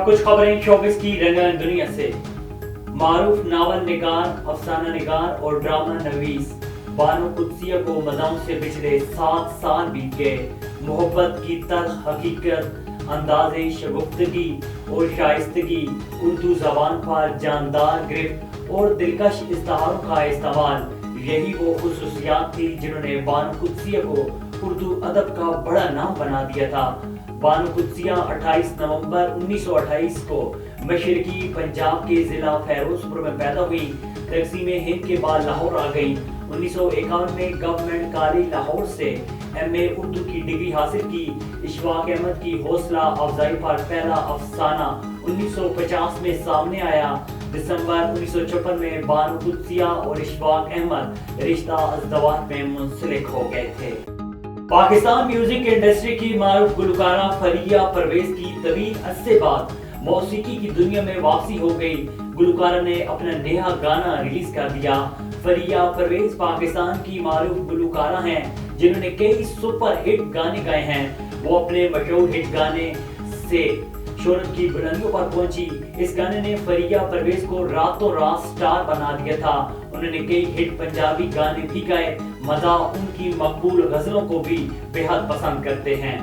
कुछ खबरें शोबिस की रंगारंग दुनिया से। मारूफ नावल निगार, अफसाना निगार और ड्रामा नवीस बानो कुद्सिया को मदाओं से पिछले 7 साल बीत गए। मोहब्बत की तल्ख हकीकत, अंदाज़े शगुफ्तगी और शाइस्तगी, उर्दू ज़बान पर जानदार गिरफ्त और दिलकश इस्तारों का इस्तेमाल, यही वो खुसूसियात थी जिन्होंने बानो कुद्सिया को उर्दू अदब का बड़ा नाम बना दिया था। बानो कुद्सिया 28 नवंबर 1928 को मशरकी पंजाब के ज़िला फ़ैरोज़पुर में पैदा हुई। तक़सीम हिंद के बाद लाहौर आ गई। 1951 में गवर्नमेंट कॉलेज लाहौर से MA उर्दू की डिग्री हासिल की। इशफाक अहमद की हौसला अफजाई पर पहला अफसाना 1950 में सामने आया। दिसंबर 1954 में बानो कुद्सिया और इशफाक अहमद रिश्ता अज़दवाज में मुंसलिक हो गए थे। पाकिस्तान म्यूजिक इंडस्ट्री की मारूफ गुलकारा फरिया परवेज की तवील अरसे बाद मौसीकी की दुनिया में वापसी हो गई। गुलकारा ने अपना नया गाना रिलीज कर दिया। फरिया परवेज पाकिस्तान की मारूफ गुलकारा हैं जिन्होंने कई सुपर हिट गाने गाए हैं। वो अपने मशहूर हिट गाने से शोहरत की बुलंदियों पर पहुंची। इस गाने ने फरिया परवेज को रातों रात स्टार बना दिया था। उन्होंने कई हिट पंजाबी गाने भी गाए। मज़ा उनकी मकबूल गजलों को भी बेहद पसंद करते हैं।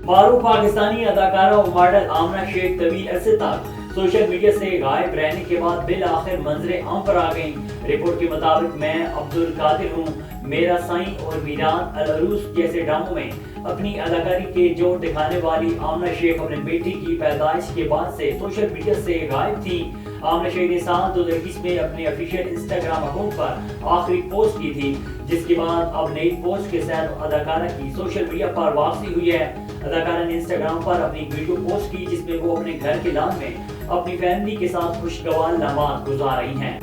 मारूफ पाकिस्तानी अदाकारा और मॉडल आमना शेख तवील अरसे तक सोशल मीडिया से गायब रहने के बाद बिल आखिर मंजरे आम पर आ गई। रिपोर्ट के मुताबिक मैं अब्दुल कादिर हूँ, मेरा साईं और मीरान अल अरूस जैसे ड्रामों में अपनी अदाकारी के जोर दिखाने वाली आमना शेख अपने बेटी की पैदाइश के बाद से सोशल मीडिया से गायब थी। आमना शेख ने साल 2021 में अपने ऑफिशियल इंस्टाग्राम अकाउंट पर आखिरी पोस्ट की थी, जिसके बाद अब नई पोस्ट के साथ अदाकारा की सोशल मीडिया पर वापसी हुई है। अदाकारा ने इंस्टाग्राम पर अपनी वीडियो पोस्ट की जिसमें वो अपने घर के लॉन में अपनी फैमिली के साथ खुशगवार लम्हात गुजार रही हैं।